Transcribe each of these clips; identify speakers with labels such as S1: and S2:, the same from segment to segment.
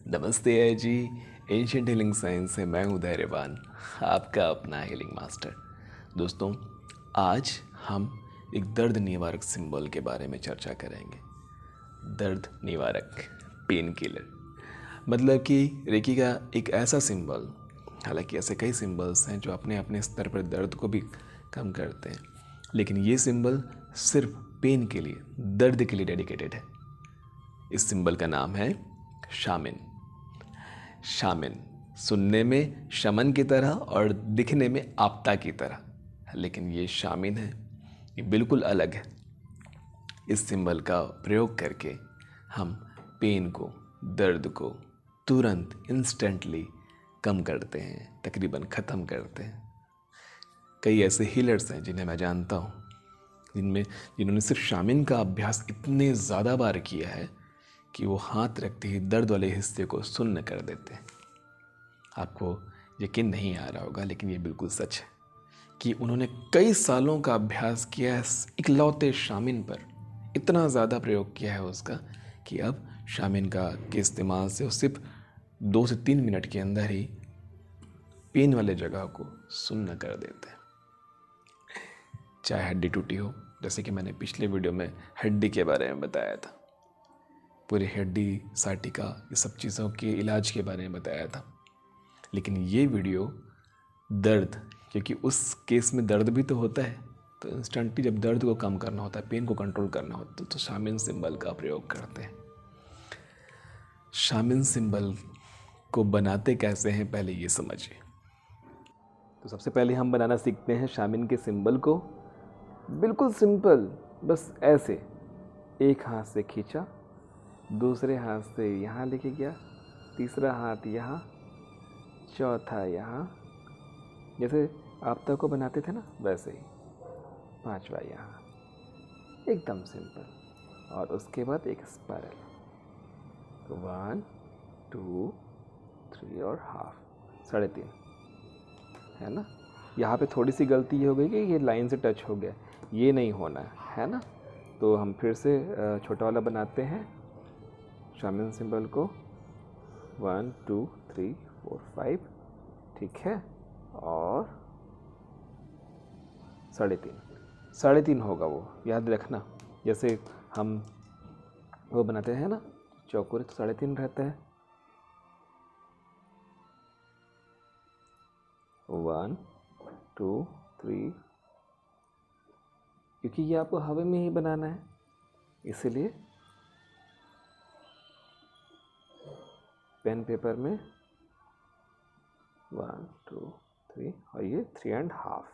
S1: नमस्ते है जी। Ancient healing science से मैं हूँ धैर्यवान, आपका अपना हीलिंग मास्टर। दोस्तों, आज हम एक दर्द निवारक सिंबल के बारे में चर्चा करेंगे। दर्द निवारक, पेन किलर, मतलब कि रेकी का एक ऐसा सिंबल। हालांकि ऐसे कई सिंबल्स हैं जो अपने अपने स्तर पर दर्द को भी कम करते हैं, लेकिन ये सिंबल सिर्फ पेन के लिए, दर्द के लिए डेडिकेटेड है। इस सिंबल का नाम है शामिन। शामिन सुनने में शमन की तरह और दिखने में आपता की तरह, लेकिन ये शामिन है, ये बिल्कुल अलग है। इस सिंबल का प्रयोग करके हम पेन को, दर्द को तुरंत इंस्टेंटली कम करते हैं, तकरीबन ख़त्म करते हैं। कई ऐसे हीलर्स हैं जिन्हें मैं जानता हूँ, जिन्होंने सिर्फ शामिन का अभ्यास इतने ज़्यादा बार किया है कि वो हाथ रखते ही दर्द वाले हिस्से को सुन्न कर देते हैं। आपको यकीन नहीं आ रहा होगा, लेकिन ये बिल्कुल सच है कि उन्होंने कई सालों का अभ्यास किया है इकलौते शामिन पर। इतना ज़्यादा प्रयोग किया है उसका कि अब शामिन के इस्तेमाल से वो सिर्फ 2 से 3 मिनट के अंदर ही पेन वाले जगह को सुन्न कर देते हैं। चाहे हड्डी टूटी हो, जैसे कि मैंने पिछले वीडियो में हड्डी के बारे में बताया था, पूरी हड्डी साटिका, ये सब चीज़ों के इलाज के बारे में बताया था। लेकिन ये वीडियो दर्द, क्योंकि उस केस में दर्द भी तो होता है, तो इंस्टेंटली जब दर्द को कम करना होता है, पेन को कंट्रोल करना होता है, तो शामिन सिंबल का प्रयोग करते हैं। शामिन सिंबल को बनाते कैसे हैं, पहले ये समझिए। तो सबसे पहले हम बनाना सीखते हैं शामिन के सिंबल को। बिल्कुल सिंपल, बस ऐसे एक हाथ से खींचा, दूसरे हाथ से यहाँ लेके गया, तीसरा हाथ यहाँ, चौथा यहाँ, जैसे आपता को बनाते थे ना वैसे ही, पांचवा यहाँ, एकदम सिंपल। और उसके बाद एक स्पाइरल, तो 1 2 3 और हाफ, 3.5 है ना। यहाँ पे थोड़ी सी गलती ये हो गई कि ये लाइन से टच हो गया, ये नहीं होना है ना। तो हम फिर से छोटा वाला बनाते हैं शामिन सिंबल को, 1 2 3 4 5, ठीक है। और 3.5 होगा वो, याद रखना। जैसे हम वो बनाते हैं ना चौकोर, तो 3.5 रहता है। 1 2 3, क्योंकि ये आपको हवा में ही बनाना है, इसलिए पेन पेपर में 1 2 3 और ये 3.5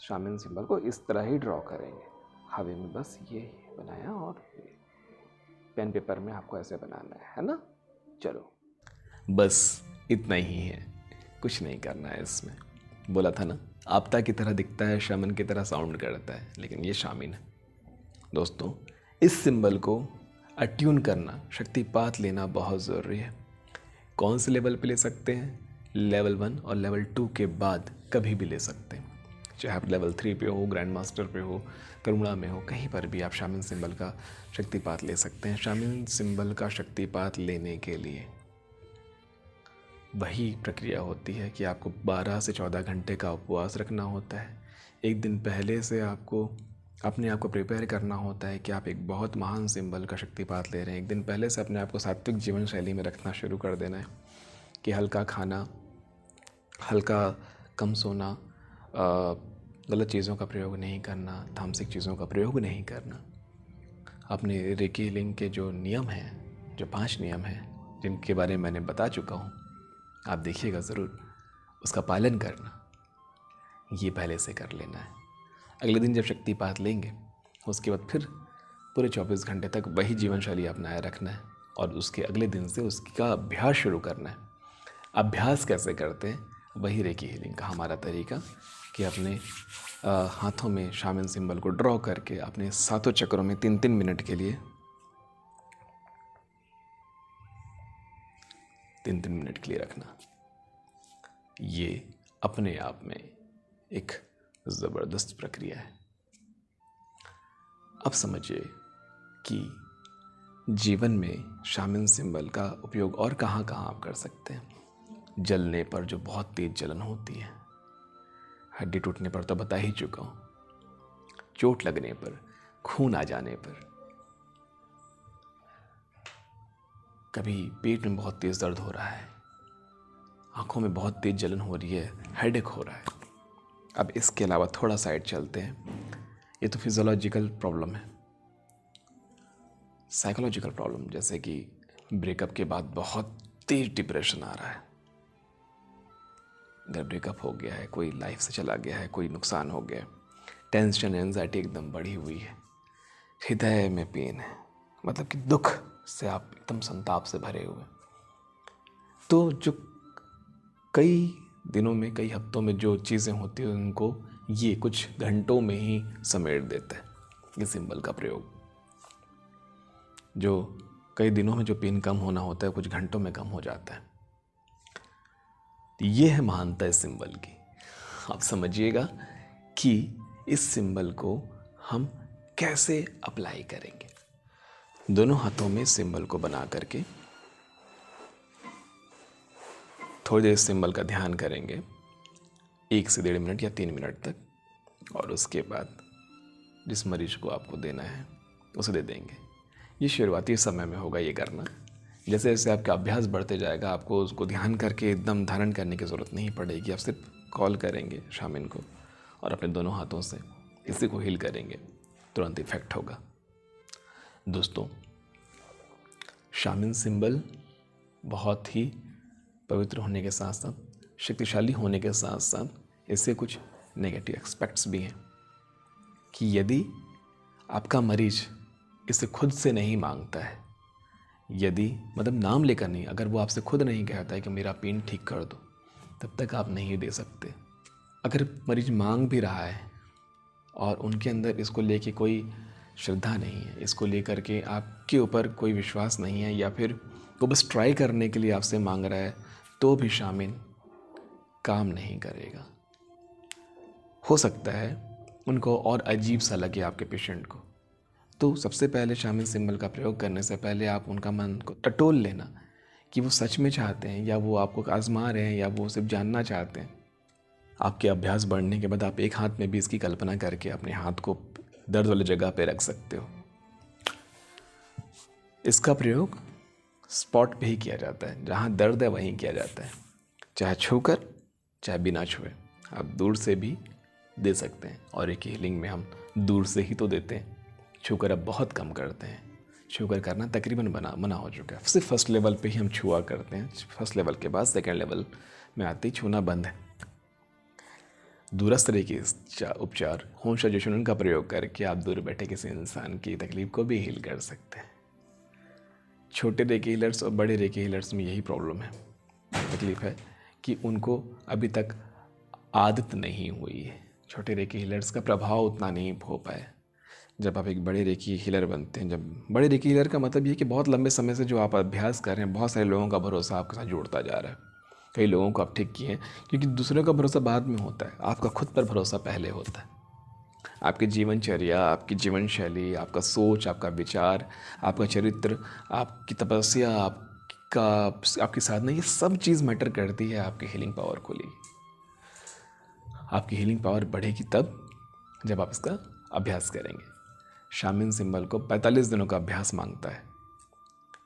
S1: शामिन सिंबल को इस तरह ही ड्रॉ करेंगे हवे में। बस ये बनाया और पेन पेपर में आपको ऐसे बनाना है ना। चलो, बस इतना ही है, कुछ नहीं करना है इसमें। बोला था ना, आपता की तरह दिखता है, शामिन की तरह साउंड करता है, लेकिन ये शामिन है। दोस्तों, इस सिंबल को अट्यून करना, शक्तिपात लेना बहुत ज़रूरी है। कौन से लेवल पे ले सकते हैं? लेवल 1 और लेवल 2 के बाद कभी भी ले सकते हैं। चाहे आप लेवल 3 पे हो, ग्रैंड मास्टर पे हो, करुणा में हो, कहीं पर भी आप शामिन सिंबल का शक्तिपात ले सकते हैं। शामिन सिंबल का शक्तिपात लेने के लिए वही प्रक्रिया होती है कि आपको 12 से 14 घंटे का उपवास रखना होता है। एक दिन पहले से आपको अपने आप को प्रिपेयर करना होता है कि आप एक बहुत महान सिंबल का शक्तिपात ले रहे हैं। एक दिन पहले से अपने आप को सात्विक जीवन शैली में रखना शुरू कर देना है कि हल्का खाना, हल्का कम सोना, गलत चीज़ों का प्रयोग नहीं करना, तामसिक चीज़ों का प्रयोग नहीं करना। अपने रेकी हीलिंग के जो नियम हैं, जो 5 नियम हैं, जिनके बारे में मैंने बता चुका हूँ, आप देखिएगा ज़रूर, उसका पालन करना, ये पहले से कर लेना है। अगले दिन जब शक्तिपात लेंगे, उसके बाद फिर पूरे 24 घंटे तक वही जीवन शैली अपनाए रखना है और उसके अगले दिन से उसका अभ्यास शुरू करना है। अभ्यास कैसे करते हैं? वही रेकी हीलिंग का हमारा तरीका कि अपने हाथों में शामिन सिंबल को ड्रॉ करके अपने 7 चक्रों में 3-3 मिनट के लिए, 3-3 मिनट के लिए रखना। ये अपने आप में एक ज़बरदस्त प्रक्रिया है। अब समझिए कि जीवन में शामिल सिंबल का उपयोग और कहाँ कहाँ आप कर सकते हैं। जलने पर जो बहुत तेज जलन होती है, हड्डी टूटने पर तो बता ही चुका हूँ, चोट लगने पर, खून आ जाने पर, कभी पेट में बहुत तेज दर्द हो रहा है, आंखों में बहुत तेज जलन हो रही है, हेडेक हो रहा है। अब इसके अलावा थोड़ा साइड चलते हैं। ये तो फिजियोलॉजिकल प्रॉब्लम है। साइकोलॉजिकल प्रॉब्लम, जैसे कि ब्रेकअप के बाद बहुत तेज डिप्रेशन आ रहा है। अगर ब्रेकअप हो गया है, कोई लाइफ से चला गया है, कोई नुकसान हो गया है, टेंशन एंजाइटी एकदम बढ़ी हुई है, हृदय में पेन है, मतलब कि दुख से आप एकदम संताप से भरे हुए, तो जो कई दिनों में, कई हफ्तों में जो चीज़ें होती हैं उनको ये कुछ घंटों में ही समेट देता है ये सिंबल का प्रयोग। जो कई दिनों में जो पेन कम होना होता है कुछ घंटों में कम हो जाता है। तो ये है महानता इस सिंबल की। आप समझिएगा कि इस सिंबल को हम कैसे अप्लाई करेंगे। दोनों हाथों में सिंबल को बना करके थोड़ी देर सिंबल का ध्यान करेंगे, 1 से 1.5 मिनट या 3 मिनट तक, और उसके बाद जिस मरीज को आपको देना है उसे दे देंगे। ये शुरुआती समय में होगा ये करना। जैसे जैसे आपका अभ्यास बढ़ते जाएगा आपको उसको ध्यान करके एकदम धारण करने की ज़रूरत नहीं पड़ेगी। आप सिर्फ कॉल करेंगे शामिन को और अपने दोनों हाथों से इसी को हील करेंगे, तुरंत इफेक्ट होगा। दोस्तों, शामिन सिंबल बहुत ही पवित्र होने के साथ साथ, शक्तिशाली होने के साथ साथ इससे कुछ नेगेटिव एस्पेक्ट्स भी हैं कि यदि आपका मरीज इसे खुद से नहीं मांगता है, यदि मतलब नाम लेकर नहीं, अगर वो आपसे खुद नहीं कहता है कि मेरा पेन ठीक कर दो, तब तक आप नहीं दे सकते। अगर मरीज मांग भी रहा है और उनके अंदर इसको लेके कोई श्रद्धा नहीं है, इसको लेकर के आपके ऊपर कोई विश्वास नहीं है, या फिर वो बस ट्राई करने के लिए आपसे मांग रहा है, तो भी शामिल काम नहीं करेगा। हो सकता है उनको और अजीब सा लगे आपके पेशेंट को। तो सबसे पहले शामिल सिंबल का प्रयोग करने से पहले आप उनका मन को टटोल लेना कि वो सच में चाहते हैं या वो आपको आजमा रहे हैं या वो सिर्फ जानना चाहते हैं। आपके अभ्यास बढ़ने के बाद आप एक हाथ में भी इसकी कल्पना करके अपने हाथ को दर्द वाली जगह पे रख सकते हो। इसका प्रयोग स्पॉट पे ही किया जाता है, जहाँ दर्द है वहीं किया जाता है, चाहे छूकर चाहे बिना छुए। आप दूर से भी दे सकते हैं, और एक हीलिंग में हम दूर से ही तो देते हैं, छूकर अब बहुत कम करते हैं। छूकर करना तकरीबन मना हो चुका है। सिर्फ फर्स्ट लेवल पे ही हम छुआ करते हैं। फर्स्ट लेवल के बाद सेकंड लेवल में आते ही छूना बंद है। दूरस्थ रेखी उपचार, होम सजेशन का प्रयोग करके आप दूर बैठे किसी इंसान की तकलीफ को भी हील कर सकते हैं। छोटे रेखी हीलर्स और बड़े रेखी हीलर्स में यही प्रॉब्लम है, तकलीफ है कि उनको अभी तक आदत नहीं हुई है। छोटे रेखी हीलर्स का प्रभाव उतना नहीं हो पाया। जब आप एक बड़े रेखी हीलर बनते हैं, जब बड़े रेखी हीलर का मतलब ये कि बहुत लंबे समय से जो आप अभ्यास कर रहे हैं, बहुत सारे लोगों का भरोसा आपके साथ जुड़ता जा रहा है। कई लोगों को आप ठीक किए हैं, क्योंकि दूसरों का भरोसा बाद में होता है, आपका खुद पर भरोसा पहले होता है। आपकी जीवनचर्या, आपकी जीवन शैली, आपका सोच, आपका विचार, आपका चरित्र, आपकी तपस्या, आपकी साधना, ये सब चीज़ मैटर करती है आपकी हीलिंग पावर को लिए। आपकी हीलिंग पावर बढ़ेगी तब जब आप इसका अभ्यास करेंगे। शामिन सिंबल को 45 दिनों का अभ्यास मांगता है,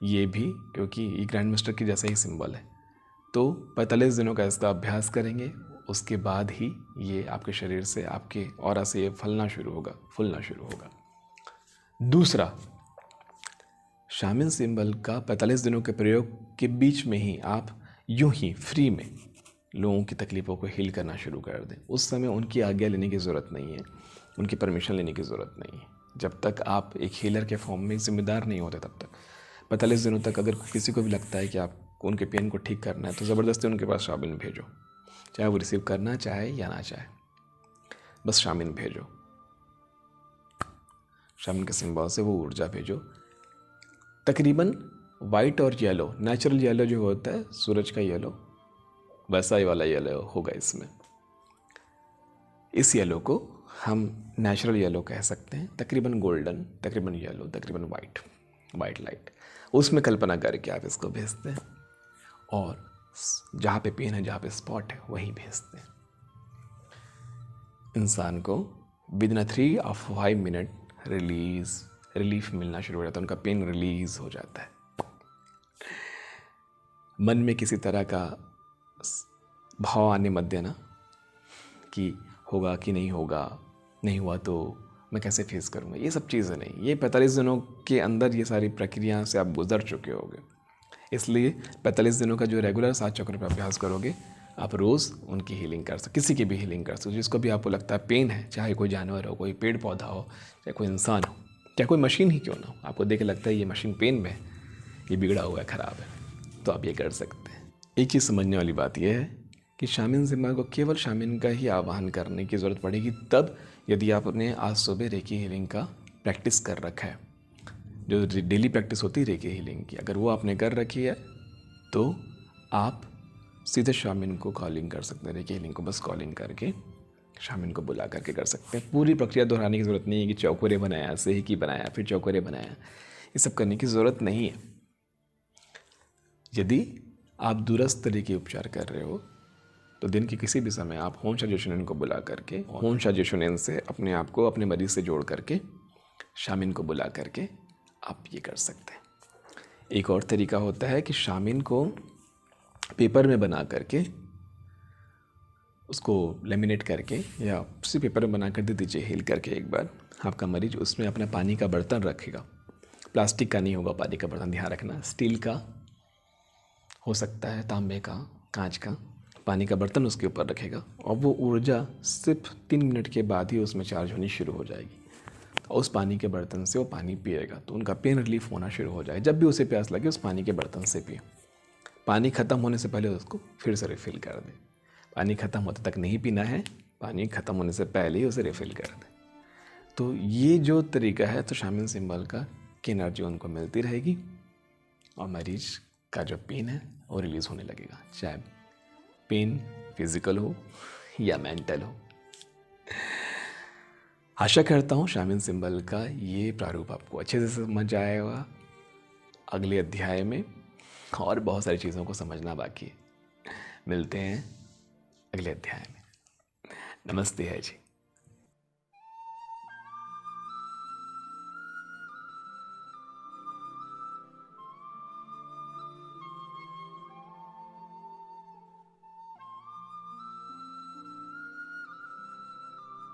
S1: ये भी क्योंकि ये ग्रैंड मास्टर की जैसा ही सिंबल है। तो 45 दिनों का इसका अभ्यास करेंगे, उसके बाद ही ये आपके शरीर से, आपके ऑरा से ये फूलना शुरू होगा। दूसरा, शामिन सिंबल का 45 दिनों के प्रयोग के बीच में ही आप यूं ही फ्री में लोगों की तकलीफ़ों को हील करना शुरू कर दें। उस समय उनकी आज्ञा लेने की ज़रूरत नहीं है, उनकी परमिशन लेने की ज़रूरत नहीं है। जब तक आप एक हीलर के फॉर्म में जिम्मेदार नहीं होते, तब तक 45 दिनों तक अगर किसी को भी लगता है कि आपको उनके पेन को ठीक करना है, तो ज़बरदस्ती उनके पास शामिन भेजो, चाहे वो रिसीव करना चाहे या ना चाहे, बस शामिन भेजो। शामिन के सिंबल से वो ऊर्जा भेजो। तकरीबन वाइट और येलो, नेचुरल येलो जो होता है सूरज का येलो, वैसा ही वाला येलो होगा इसमें। इस येलो को हम नेचुरल येलो कह सकते हैं, तकरीबन गोल्डन, तकरीबन येलो, तकरीबन वाइट। वाइट लाइट, उसमें कल्पना करके आप इसको भेजते हैं और जहाँ पे पेन है, जहाँ पे स्पॉट है, वहीं भेजते हैं। इंसान को विदिन 3 or 5 मिनट रिलीफ मिलना शुरू हो जाता है, उनका पेन रिलीज हो जाता है। मन में किसी तरह का भाव आने मत देना कि होगा कि नहीं होगा, नहीं हुआ तो मैं कैसे फेस करूँगा, ये सब चीज़ें नहीं। ये 45 दिनों के अंदर ये सारी प्रक्रिया से आप गुजर चुके होगे, इसलिए 45 दिनों का जो रेगुलर 7 चक्रों पर अभ्यास करोगे, आप रोज़ उनकी हीलिंग कर सकते, किसी की भी हीलिंग कर सकते। जिसको भी आपको लगता है पेन है, चाहे कोई जानवर हो, कोई पेड़ पौधा हो, चाहे कोई इंसान हो, चाहे कोई मशीन ही क्यों ना हो, आपको देख के लगता है ये मशीन पेन में है, ये बिगड़ा हुआ है, ख़राब है, तो आप ये कर सकते हैं। एक चीज़ समझने वाली बात यह है कि शामिन सिम्बा को केवल शामिन का ही आवाहन करने की ज़रूरत पड़ेगी तब, यदि आपने आज सुबह रेकी हीलिंग का प्रैक्टिस कर रखा है, जो डेली प्रैक्टिस होती है रेकी हीलिंग की, अगर वो आपने कर रखी है तो आप सीधे शामिन को कॉलिंग कर सकते हैं। रेकी हीलिंग को बस कॉलिंग करके शामिन को बुला करके कर सकते हैं। पूरी प्रक्रिया दोहराने की ज़रूरत नहीं है कि चौकोरे बनाया, सेही बनाया, फिर चौकोरे बनाया, ये सब करने की ज़रूरत नहीं है। यदि आप दूरस्थ तरीके उपचार कर रहे हो तो दिन के किसी भी समय आप होम सजेशन को बुला करके, होम सजेशन से अपने आप को अपने मरीज से जोड़ करके शामिन को बुला करके आप ये कर सकते हैं। एक और तरीका होता है कि शामिन को पेपर में बना करके, उसको लेमिनेट करके या उसी पेपर में बना कर दे दीजिए हील करके। एक बार आपका मरीज उसमें अपना पानी का बर्तन रखेगा, प्लास्टिक का नहीं होगा पानी का बर्तन, ध्यान रखना, स्टील का हो सकता है, तांबे का, कांच का, पानी का बर्तन उसके ऊपर रखेगा और वो ऊर्जा सिर्फ 3 मिनट के बाद ही उसमें चार्ज होनी शुरू हो जाएगी। और उस पानी के बर्तन से वो पानी पिएगा तो उनका पेन रिलीफ होना शुरू हो जाए। जब भी उसे प्यास लगे उस पानी के बर्तन से पिए। पानी ख़त्म होने से पहले उसको फिर से रिफ़िल कर दे। पानी ख़त्म होते तक नहीं पीना है, पानी ख़त्म होने से पहले ही उसे रिफ़िल कर दे। तो ये जो तरीका है, तो शामिन सिंबल का की एनर्जी उनको मिलती रहेगी और मरीज का जो पेन है वो रिलीज़ होने लगेगा, चाहे पेन फिजिकल हो या मेंटल हो। आशा करता हूँ शामिन सिंबल का ये प्रारूप आपको अच्छे से समझ आएगा। अगले अध्याय में और बहुत सारी चीज़ों को समझना बाकी है। मिलते हैं अगले अध्याय में। नमस्ते है जी।